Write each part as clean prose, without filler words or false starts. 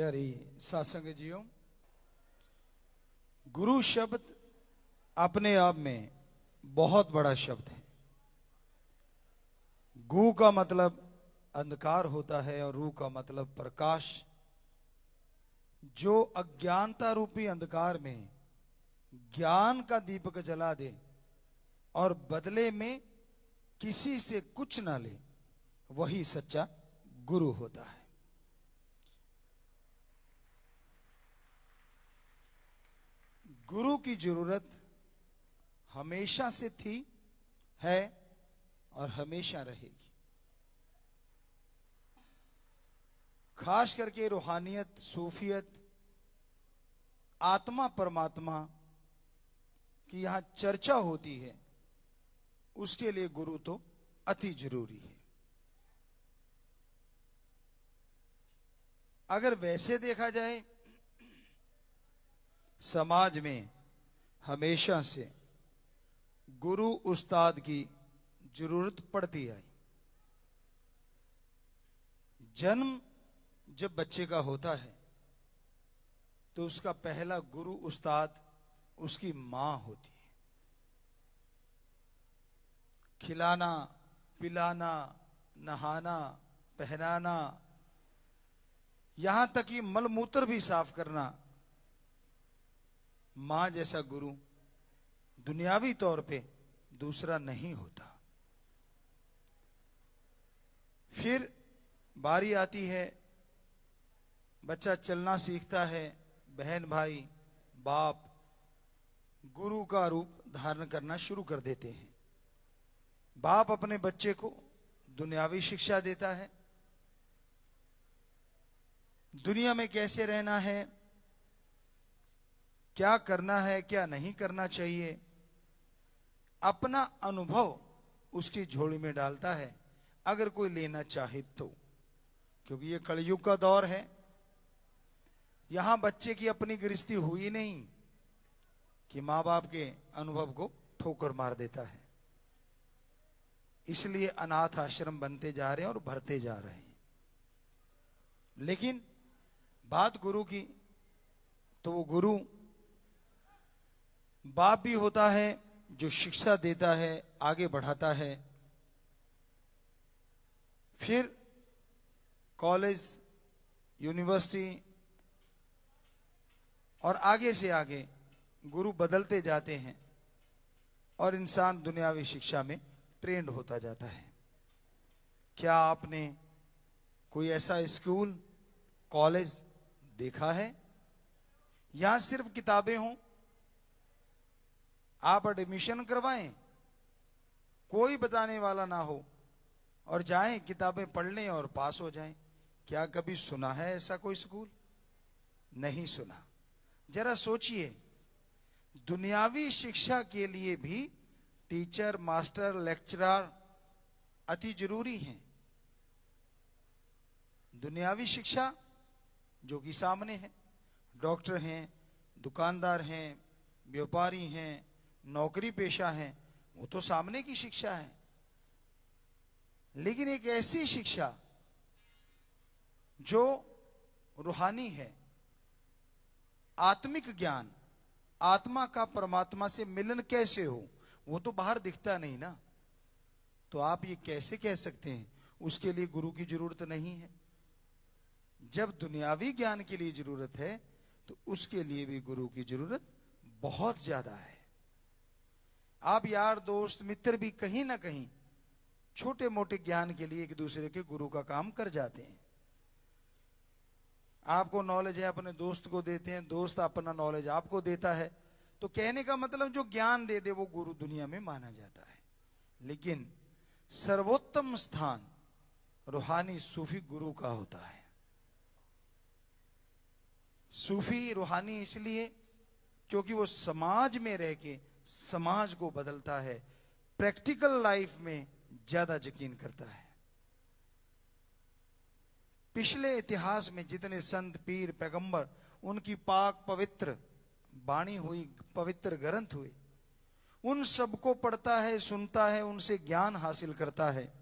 प्यारी सत्संग जियो, गुरु शब्द अपने आप में बहुत बड़ा शब्द है। गु का मतलब अंधकार होता है और रू का मतलब प्रकाश। जो अज्ञानता रूपी अंधकार में ज्ञान का दीपक जला दे और बदले में किसी से कुछ ना ले, वही सच्चा गुरु होता है। गुरु की जरूरत हमेशा से थी, है और हमेशा रहेगी। खास करके रूहानियत, सूफियत, आत्मा परमात्मा की यहां चर्चा होती है, उसके लिए गुरु तो अति जरूरी है। अगर वैसे देखा जाए, समाज में हमेशा से गुरु उस्ताद की जरूरत पड़ती आई। जन्म जब बच्चे का होता है तो उसका पहला गुरु उस्ताद उसकी मां होती है। खिलाना, पिलाना, नहाना, पहनाना, यहां तक कि मलमूत्र भी साफ करना, मां जैसा गुरु दुनियावी तौर पे दूसरा नहीं होता। फिर बारी आती है, बच्चा चलना सीखता है, बहन भाई, बाप गुरु का रूप धारण करना शुरू कर देते हैं। बाप अपने बच्चे को दुनियावी शिक्षा देता है, दुनिया में कैसे रहना है, क्या करना है, क्या नहीं करना चाहिए, अपना अनुभव उसकी झोली में डालता है, अगर कोई लेना चाहे तो। क्योंकि ये कलयुग का दौर है, यहां बच्चे की अपनी गृहस्थी हुई नहीं कि मां बाप के अनुभव को ठोकर मार देता है। इसलिए अनाथ आश्रम बनते जा रहे हैं और भरते जा रहे हैं। लेकिन बात गुरु की, तो वो गुरु बाप भी होता है जो शिक्षा देता है, आगे बढ़ाता है। फिर कॉलेज, यूनिवर्सिटी और आगे से आगे गुरु बदलते जाते हैं और इंसान दुनियावी शिक्षा में ट्रेंड होता जाता है। क्या आपने कोई ऐसा स्कूल, कॉलेज देखा है यहां सिर्फ किताबें हों, आप एडमिशन करवाएं, कोई बताने वाला ना हो और जाएं, किताबें पढ़ लें और पास हो जाएं? क्या कभी सुना है ऐसा कोई स्कूल? नहीं सुना। जरा सोचिए, दुनियावी शिक्षा के लिए भी टीचर, मास्टर, लेक्चरर अति जरूरी हैं। दुनियावी शिक्षा जो कि सामने है, डॉक्टर हैं, दुकानदार हैं, व्यापारी हैं, नौकरी पेशा हैं, वो तो सामने की शिक्षा है। लेकिन एक ऐसी शिक्षा जो रूहानी है, आत्मिक ज्ञान, आत्मा का परमात्मा से मिलन कैसे हो, वो तो बाहर दिखता नहीं ना। तो आप ये कैसे कह सकते हैं उसके लिए गुरु की जरूरत नहीं है? जब दुनियावी ज्ञान के लिए जरूरत है तो उसके लिए भी गुरु की जरूरत बहुत ज्यादा है। आप यार, दोस्त, मित्र भी कहीं ना कहीं छोटे मोटे ज्ञान के लिए एक दूसरे के गुरु का काम कर जाते हैं। आपको नॉलेज है, अपने दोस्त को देते हैं, दोस्त अपना नॉलेज आपको देता है। तो कहने का मतलब जो ज्ञान दे दे वो गुरु दुनिया में माना जाता है। लेकिन सर्वोत्तम स्थान रूहानी सूफी गुरु का होता है। सूफी रूहानी इसलिए क्योंकि वो समाज में रह के समाज को बदलता है, प्रैक्टिकल लाइफ में ज्यादा यकीन करता है। पिछले इतिहास में जितने संत, पीर, पैगंबर, उनकी पाक पवित्र बाणी हुई, पवित्र ग्रंथ हुए, उन सबको पढ़ता है, सुनता है, उनसे ज्ञान हासिल करता है।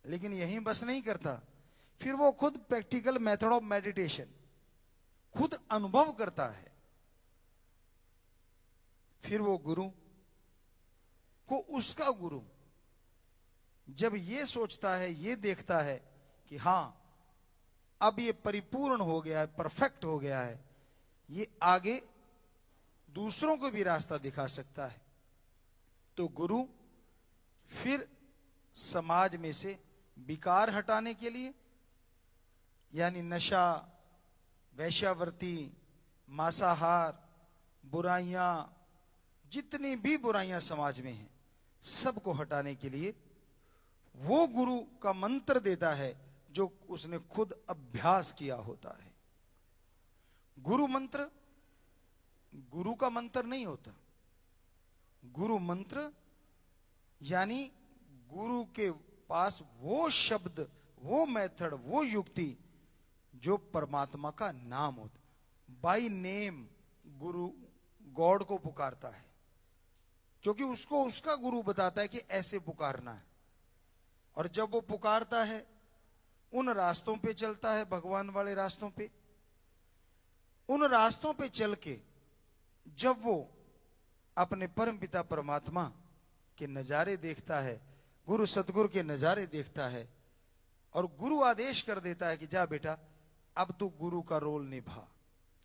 लेकिन यहीं बस नहीं करता, फिर वो खुद प्रैक्टिकल मेथड ऑफ मेडिटेशन, खुद अनुभव करता है, फिर वो गुरु को उसका गुरु जब ये सोचता है, ये देखता है कि हां अब ये परिपूर्ण हो गया है, परफेक्ट हो गया है, ये आगे दूसरों को भी रास्ता दिखा सकता है, तो गुरु फिर समाज में से विकार हटाने के लिए, यानी नशा, वैश्यावृत्ति, मांसाहार, बुराइयां, जितनी भी बुराइयां समाज में हैं, सबको हटाने के लिए वो गुरु का मंत्र देता है जो उसने खुद अभ्यास किया होता है। गुरु मंत्र गुरु का मंत्र नहीं होता। गुरु मंत्र यानी गुरु के पास वो शब्द, वो मेथड, वो युक्ति जो परमात्मा का नाम होता। बाय नेम गुरु गॉड को पुकारता है, क्योंकि उसको उसका गुरु बताता है कि ऐसे पुकारना है। और जब वो पुकारता है, उन रास्तों पे चलता है, भगवान वाले रास्तों पे, उन रास्तों पे चल के जब वो अपने परम पिता परमात्मा के नजारे देखता है, गुरु सतगुरु के नजारे देखता है, और गुरु आदेश कर देता है कि जा बेटा अब तू गुरु का रोल निभा,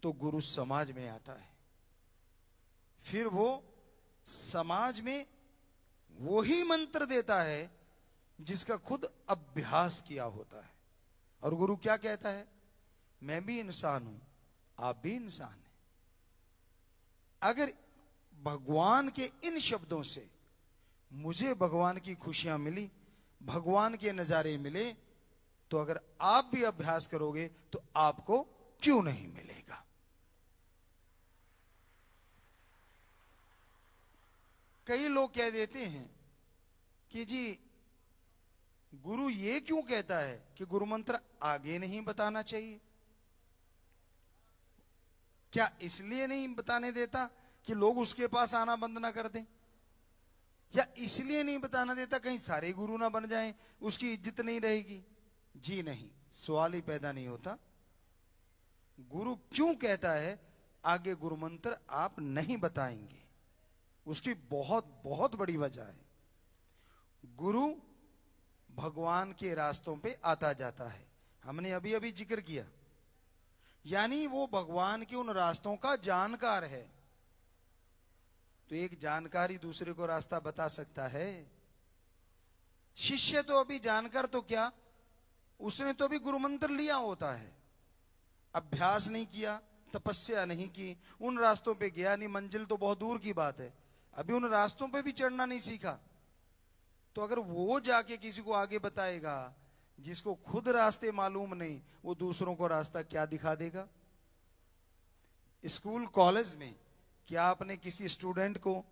तो गुरु समाज में आता है। फिर वो समाज में वो ही मंत्र देता है जिसका खुद अभ्यास किया होता है। और गुरु क्या कहता है? मैं भी इंसान हूं, आप भी इंसान हैं। अगर भगवान के इन शब्दों से मुझे भगवान की खुशियां मिली, भगवान के नजारे मिले, तो अगर आप भी अभ्यास करोगे तो आपको क्यों नहीं मिलेगा? कई लोग कह देते हैं कि जी गुरु ये क्यों कहता है कि गुरु मंत्र आगे नहीं बताना चाहिए? क्या इसलिए नहीं बताने देता कि लोग उसके पास आना बंद ना कर दें? या इसलिए नहीं बताना देता कहीं सारे गुरु ना बन जाएं, उसकी इज्जत नहीं रहेगी? जी नहीं, सवाल ही पैदा नहीं होता। गुरु क्यों कहता है आगे गुरु मंत्र आप नहीं बताएंगे, उसकी बहुत बहुत बड़ी वजह है। गुरु भगवान के रास्तों पे आता जाता है, हमने अभी अभी जिक्र किया, यानी वो भगवान के उन रास्तों का जानकार है। तो एक जानकार ही दूसरे को रास्ता बता सकता है। शिष्य तो अभी जानकर तो क्या, उसने तो अभी गुरु मंत्र लिया होता है, अभ्यास नहीं किया, तपस्या नहीं की, उन रास्तों पे गया नहीं, मंजिल तो बहुत दूर की बात है, अभी उन रास्तों पे भी चढ़ना नहीं सीखा। तो अगर वो जाके किसी को आगे बताएगा जिसको खुद रास्ते मालूम नहीं, वो दूसरों को रास्ता क्या दिखा देगा? स्कूल कॉलेज में क्या आपने किसी स्टूडेंट को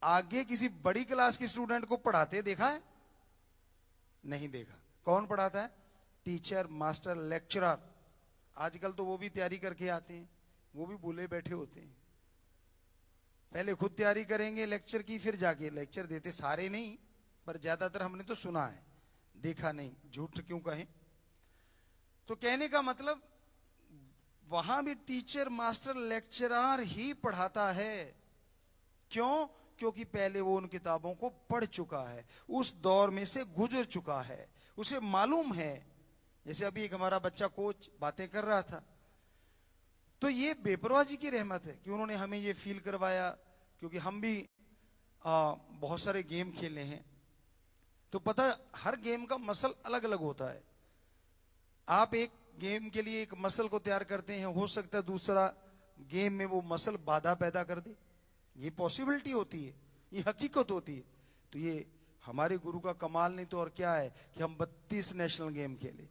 आगे किसी बड़ी क्लास के स्टूडेंट को पढ़ाते देखा है? नहीं देखा। कौन पढ़ाता है? Teacher, master, lecturer. आजकल तो वो भी तैयारी करके आते हैं, वो भी भूले बैठे होते हैं। पहले खुद तैयारी करेंगे लेक्चर की, फिर जाके लेक्चर देते। सारे नहीं, पर ज्यादातर हमने तो सुना है, देखा नहीं, झूठ क्यों कहें। तो कहने का मतलब वहां भी टीचर, मास्टर, लेक्चरर ही पढ़ाता है। क्यों? क्योंकि पहले वो उन किताबों को पढ़ चुका है, उस दौर में से गुजर चुका है, उसे मालूम है। जैसे अभी एक हमारा बच्चा कोच बातें कर रहा था, तो ये बेपरवाह जी की रहमत है कि उन्होंने हमें ये फील करवाया, क्योंकि हम भी बहुत सारे गेम खेले हैं, तो पता हर गेम का मसल अलग अलग होता है। आप एक गेम के लिए एक मसल को तैयार करते हैं, हो सकता है दूसरा गेम में वो मसल बाधा पैदा कर दे। ये पॉसिबिलिटी होती है, ये हकीकत होती है। तो ये हमारे गुरु का कमाल नहीं तो और क्या है कि हम 32 नेशनल गेम खेले।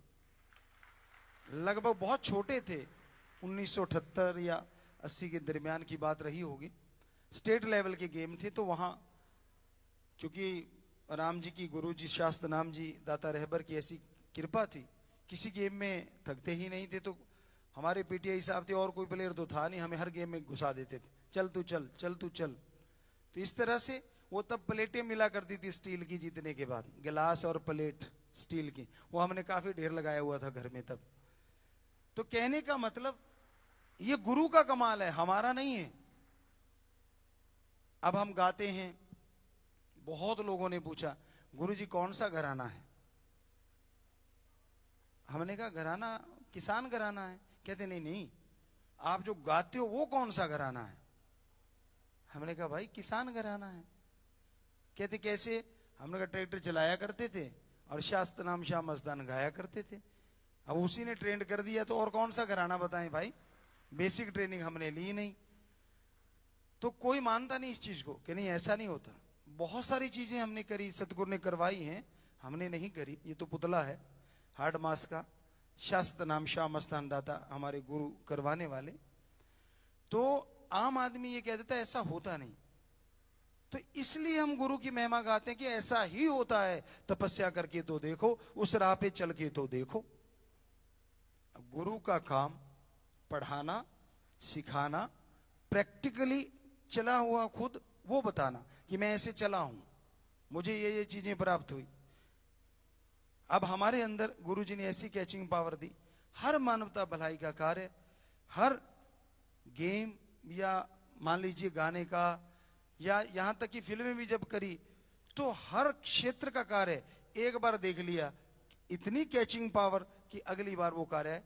लगभग बहुत छोटे थे, 1978 या 80 के दरमियान की बात रही होगी। स्टेट लेवल के गेम थे, तो वहां क्योंकि राम जी की, गुरु जी शास्त्र नाम जी दाता रहबर की ऐसी कृपा थी, किसी गेम में थकते ही नहीं थे। तो हमारे पीटीआई साहब थे, और कोई प्लेयर तो था नहीं, हमें हर गेम में घुसा देते थे, चल तू चल, चल तू चल। तो इस तरह से वो तब प्लेटें मिला करती थी स्टील की, जीतने के बाद गिलास और प्लेट स्टील की, वो हमने काफी ढेर लगाया हुआ था घर में तब। तो कहने का मतलब ये गुरु का कमाल है, हमारा नहीं है। अब हम गाते हैं, बहुत लोगों ने पूछा गुरुजी कौन सा घराना है। हमने कहा घराना किसान घराना है। कहते नहीं नहीं, आप जो गाते हो वो कौन सा घराना है। हमने कहा भाई किसान घराना है। कहते कैसे। हमने कहा ट्रैक्टर चलाया करते थे और शास्त्र नाम शाह मस्तान गाया करते थे। अब उसी ने ट्रेंड कर दिया तो और कौन सा घराना बताएं भाई, बेसिक ट्रेनिंग हमने ली नहीं। तो कोई मानता नहीं इस चीज को कि नहीं ऐसा नहीं होता। बहुत सारी चीजें हमने करी, सतगुरु ने करवाई हैं, हमने नहीं करी। ये तो पुतला है हार्ड मास का, शास्त्र नाम शाह मस्तान दाता हमारे गुरु करवाने वाले। तो आम आदमी ये कह देता है ऐसा होता नहीं। तो इसलिए हम गुरु की महिमा गाते हैं कि ऐसा ही होता है। तपस्या करके तो देखो, उस राह पे चल के तो देखो। गुरु का काम पढ़ाना, सिखाना, प्रैक्टिकली चला हुआ खुद वो बताना कि मैं ऐसे चला हूं, मुझे ये चीजें प्राप्त हुई। अब हमारे अंदर गुरुजी ने ऐसी कैचिंग पावर दी, हर मानवता भलाई का कार्य, हर गेम या मान लीजिए गाने का, या यहां तक कि फिल्में भी जब करी तो हर क्षेत्र का कार्य एक बार देख लिया, इतनी कैचिंग पावर कि अगली बार वो कार्य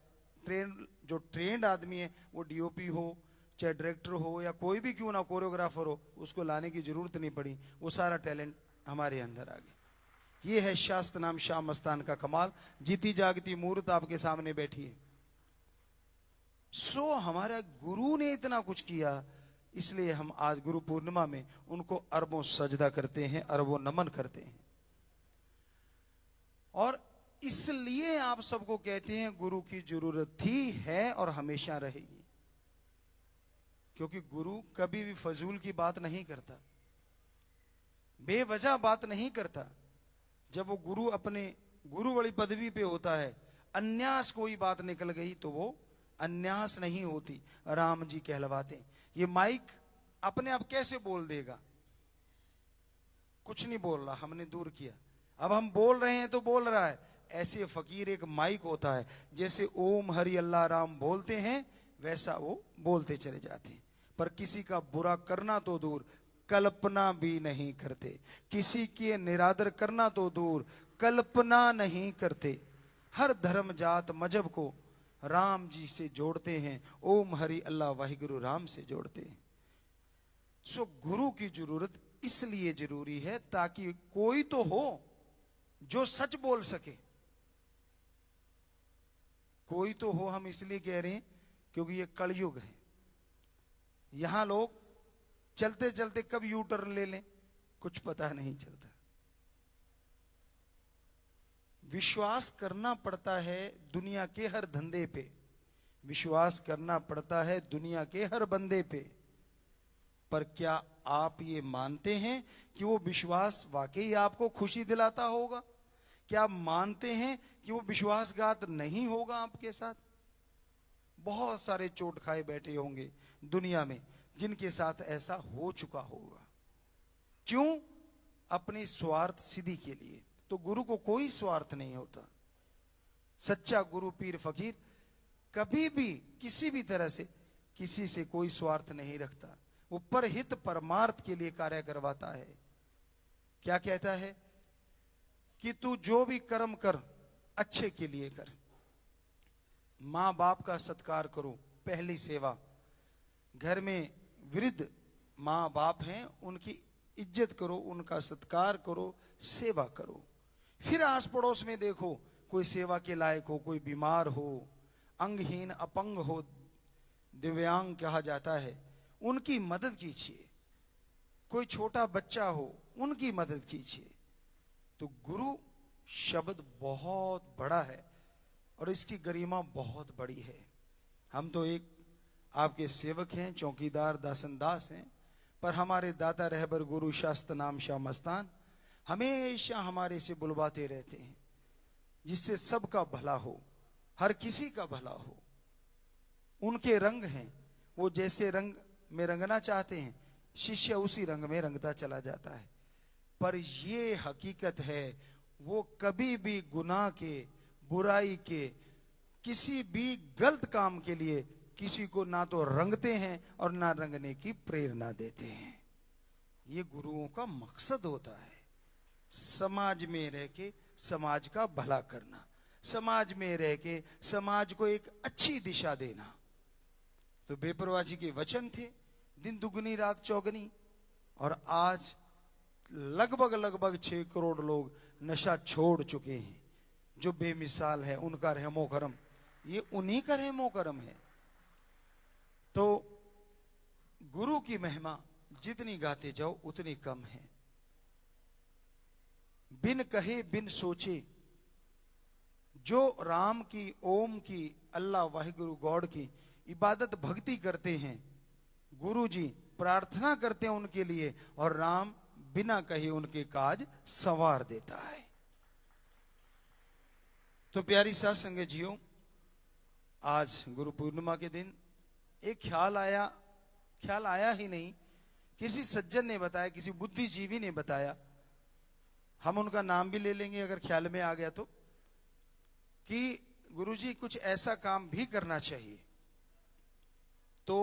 जो ट्रेंड आदमी है, वो डीओपी हो चाहे डायरेक्टर हो या कोई भी क्यों ना कोरियोग्राफर हो, उसको लाने की जरूरत नहीं पड़ी। वो सारा टैलेंट हमारे अंदर आ गया। ये है शास्त्र नाम शाह मस्तान का कमाल। जीती जागती मूर्त आपके सामने बैठी है। सो हमारा गुरु ने इतना कुछ किया, इसलिए हम आज गुरु पूर्णिमा में उनको अरबों सजदा करते हैं, अरबों नमन करते हैं। और इसलिए आप सबको कहते हैं गुरु की जरूरत थी, है और हमेशा रहेगी। क्योंकि गुरु कभी भी फजूल की बात नहीं करता, बेवजह बात नहीं करता। जब वो गुरु अपने गुरु वाली पदवी पे होता है, अन्यास कोई बात निकल गई तो वो अन्यास नहीं होती, राम जी कहलवाते। ये माइक अपने आप कैसे बोल देगा, कुछ नहीं बोल रहा, हमने दूर किया। अब हम बोल रहे हैं तो बोल रहा है। ऐसे फकीर एक माइक होता है, जैसे ओम हरि अल्लाह राम बोलते हैं वैसा वो बोलते चले जाते हैं। पर किसी का बुरा करना तो दूर, कल्पना भी नहीं करते। किसी के निरादर करना तो दूर, कल्पना नहीं करते। हर धर्म जात मजहब को राम जी से जोड़ते हैं, ओम हरि अल्लाह वाहिगुरु राम से जोड़ते हैं। सो गुरु की जरूरत इसलिए जरूरी है ताकि कोई तो हो जो सच बोल सके। कोई तो हो, हम इसलिए कह रहे हैं क्योंकि ये कलयुग है। यहां लोग चलते चलते कब यू टर्न ले लें कुछ पता नहीं चलता। विश्वास करना पड़ता है दुनिया के हर धंधे पे, विश्वास करना पड़ता है दुनिया के हर बंदे पे। पर क्या आप ये मानते हैं कि वो विश्वास वाकई आपको खुशी दिलाता होगा? क्या आप मानते हैं कि वो विश्वासघात नहीं होगा आपके साथ? बहुत सारे चोट खाए बैठे होंगे दुनिया में जिनके साथ ऐसा हो चुका होगा। क्यों? अपनी स्वार्थ सिद्धि के लिए। तो गुरु को कोई स्वार्थ नहीं होता। सच्चा गुरु पीर फकीर कभी भी किसी भी तरह से किसी से कोई स्वार्थ नहीं रखता। वो परहित परमार्थ के लिए कार्य करवाता है। क्या कहता है कि तू जो भी कर्म कर अच्छे के लिए कर। मां बाप का सत्कार करो, पहली सेवा। घर में वृद्ध मां बाप हैं, उनकी इज्जत करो, उनका सत्कार करो, सेवा करो। फिर आस पड़ोस में देखो कोई सेवा के लायक हो, कोई बीमार हो, अंगहीन अपंग हो, दिव्यांग कहा जाता है, उनकी मदद कीजिए। कोई छोटा बच्चा हो, उनकी मदद कीजिए। तो गुरु शब्द बहुत बड़ा है और इसकी गरिमा बहुत बड़ी है। हम तो एक आपके सेवक हैं, चौकीदार दासनदास हैं, पर हमारे दाता रहबर गुरु शास्त्र नाम शाह मस्तान हमेशा हमारे से बुलवाते रहते हैं, जिससे सबका भला हो, हर किसी का भला हो। उनके रंग हैं, वो जैसे रंग में रंगना चाहते हैं, शिष्य उसी रंग में रंगता चला जाता है। पर ये हकीकत है, वो कभी भी गुनाह के, बुराई के, किसी भी गलत काम के लिए किसी को ना तो रंगते हैं और ना रंगने की प्रेरणा देते हैं। ये गुरुओं का मकसद होता है, समाज में रह के समाज का भला करना, समाज में रह के समाज को एक अच्छी दिशा देना। तो बेपरवाह जी के वचन थे, दिन दुगनी रात चौगनी, और आज लगभग 6 करोड़ लोग नशा छोड़ चुके हैं। जो बेमिसाल है उनका रहमो करम, ये उन्हीं का रहमो करम है। तो गुरु की महिमा जितनी गाते जाओ उतनी कम है। बिन कहे बिन सोचे जो राम की, ओम की, अल्लाह वाहिगुरु गॉड की इबादत भक्ति करते हैं, गुरु जी प्रार्थना करते हैं उनके लिए, और राम बिना कहे उनके काज संवार देता है। तो प्यारी साथ संगत जियो, आज गुरु पूर्णिमा के दिन एक ख्याल आया ही नहीं, किसी सज्जन ने बताया, किसी बुद्धिजीवी ने बताया, हम उनका नाम भी ले लेंगे अगर ख्याल में आ गया तो, कि गुरुजी कुछ ऐसा काम भी करना चाहिए। तो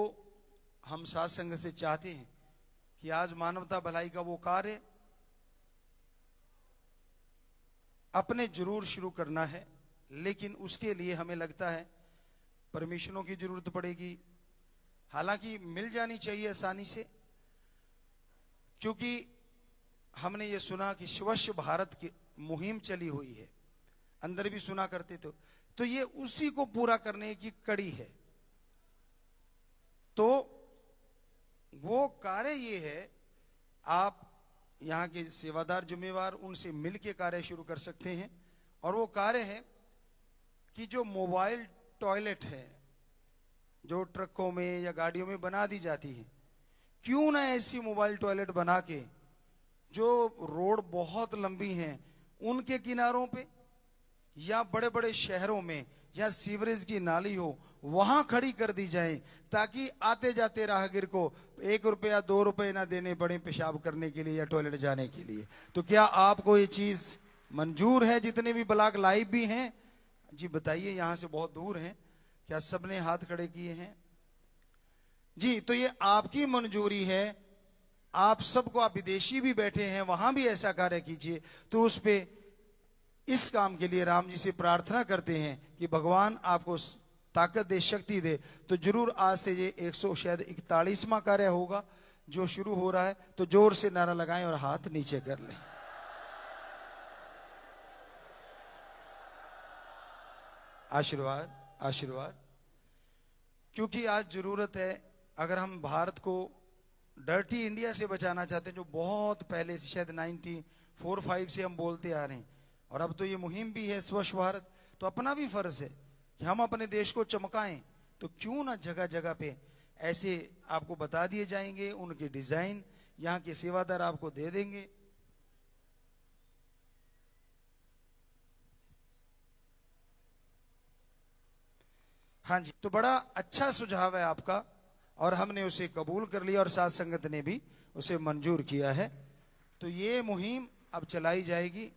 हम साथ संगत से चाहते हैं कि आज मानवता भलाई का वो कार्य अपने जरूर शुरू करना है, लेकिन उसके लिए हमें लगता है परमिशनों की जरूरत पड़ेगी। हालांकि मिल जानी चाहिए आसानी से, क्योंकि हमने ये सुना कि स्वच्छ भारत की मुहिम चली हुई है, अंदर भी सुना करते तो ये उसी को पूरा करने की कड़ी है। तो वो कार्य ये है, आप यहाँ के सेवादार जिम्मेवार उनसे मिलके कार्य शुरू कर सकते हैं। और वो कार्य है कि जो मोबाइल टॉयलेट है, जो ट्रकों में या गाड़ियों में बना दी जाती है, क्यों ना ऐसी मोबाइल टॉयलेट बना के जो रोड बहुत लंबी हैं उनके किनारों पे या बड़े बड़े शहरों में या सीवरेज की नाली हो वहां खड़ी कर दी जाए, ताकि आते जाते राहगीर को 1 रुपया 2 रुपए ना देने पड़े पेशाब करने के लिए या टॉयलेट जाने के लिए। तो क्या आपको ये चीज मंजूर है? जितने भी ब्लॉक लाइव भी हैं जी बताइए, यहां से बहुत दूर हैं, क्या सबने हाथ खड़े किए हैं जी? तो ये आपकी मंजूरी है, आप सबको, आप विदेशी भी बैठे हैं वहां भी ऐसा कार्य कीजिए। तो उस पे इस काम के लिए राम जी से प्रार्थना करते हैं कि भगवान आपको ताकत दे, शक्ति दे। तो जरूर आज से ये 141वां कार्य होगा जो शुरू हो रहा है, तो जोर से नारा लगाएं और हाथ नीचे कर लें। आशीर्वाद आशीर्वाद। क्योंकि आज जरूरत है, अगर हम भारत को डर्टी इंडिया से बचाना चाहते हैं, जो बहुत पहले से शायद 1945 से हम बोलते आ रहे हैं, और अब तो ये मुहिम भी है स्वच्छ भारत, तो अपना भी फर्ज है कि हम अपने देश को चमकाएं। तो क्यों ना जगह जगह पे ऐसे आपको बता दिए जाएंगे, उनके डिजाइन यहाँ के सेवादार आपको दे देंगे। हाँ जी, तो बड़ा अच्छा सुझाव है आपका, और हमने उसे कबूल कर लिया और साथ संगत ने भी उसे मंजूर किया है। तो ये मुहिम अब चलाई जाएगी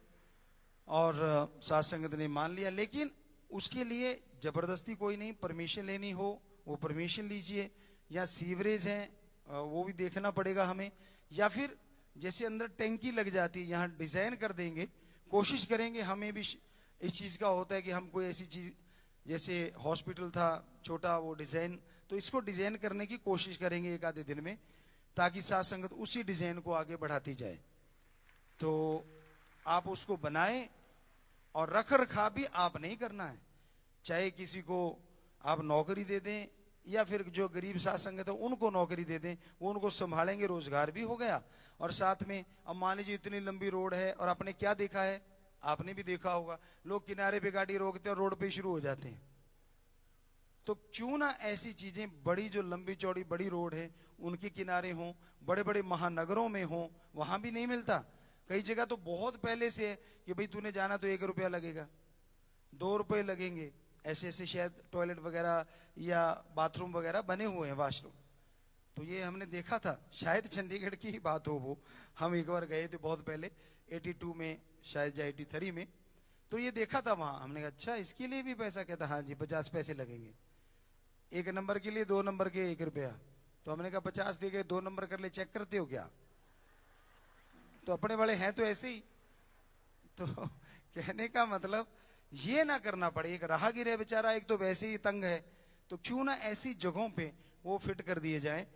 और साथ संगत ने मान लिया, लेकिन उसके लिए जबरदस्ती कोई नहीं, परमिशन लेनी हो वो परमिशन लीजिए, या सीवरेज है वो भी देखना पड़ेगा हमें, या फिर जैसे अंदर टैंकी लग जाती है यहाँ डिजाइन कर देंगे। कोशिश करेंगे, हमें भी इस चीज का होता है कि हम कोई ऐसी चीज, जैसे हॉस्पिटल था छोटा वो डिजाइन, तो इसको डिजाइन करने की कोशिश करेंगे 1 आधे दिन में, ताकि साथ संगत उसी डिजाइन को आगे बढ़ाती जाए। तो आप उसको बनाएं, और रख रखाव भी आप नहीं करना है, चाहे किसी को आप नौकरी दे दें या फिर जो गरीब साथ संगत है उनको नौकरी दे दें, वो उनको संभालेंगे, रोजगार भी हो गया। और साथ में अब मान लीजिए इतनी लंबी रोड है, और आपने क्या देखा है, आपने भी देखा होगा, लोग किनारे पे गाड़ी रोकते हैं और रोड पे शुरू हो जाते हैं। तो क्यों ना ऐसी चीजें, बड़ी जो लंबी चौड़ी बड़ी रोड है उनके किनारे हों, बड़े बड़े महानगरों में हों, वहां भी नहीं मिलता। कई जगह तो बहुत पहले से है कि भाई तूने जाना तो 1 रुपया लगेगा, 2 रुपए लगेंगे, ऐसे ऐसे शायद टॉयलेट वगैरह या बाथरूम वगैरह बने हुए हैं, वॉशरूम। तो ये हमने देखा था, शायद चंडीगढ़ की ही बात हो वो, हम एक बार गए थे बहुत पहले 82 में शायद या 83 में। तो ये देखा था वहां, हमने कहा अच्छा इसके लिए भी पैसा? कहता हाँ जी 50 पैसे लगेंगे, 1 नंबर के लिए 2 नंबर के 1 रुपया। तो हमने कहा 50 दे गए, 2 नंबर कर ले, चेक करते हो क्या? तो अपने बड़े हैं तो ऐसे ही। तो कहने का मतलब ये ना करना पड़े। एक राहगीर है बेचारा, एक तो वैसे ही तंग है, तो क्यों ना ऐसी जगहों पे वो फिट कर दिए जाए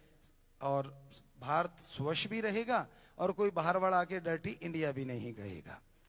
और भारत स्वच्छ भी रहेगा और कोई बाहर वाला आके डर्टी इंडिया भी नहीं कहेगा।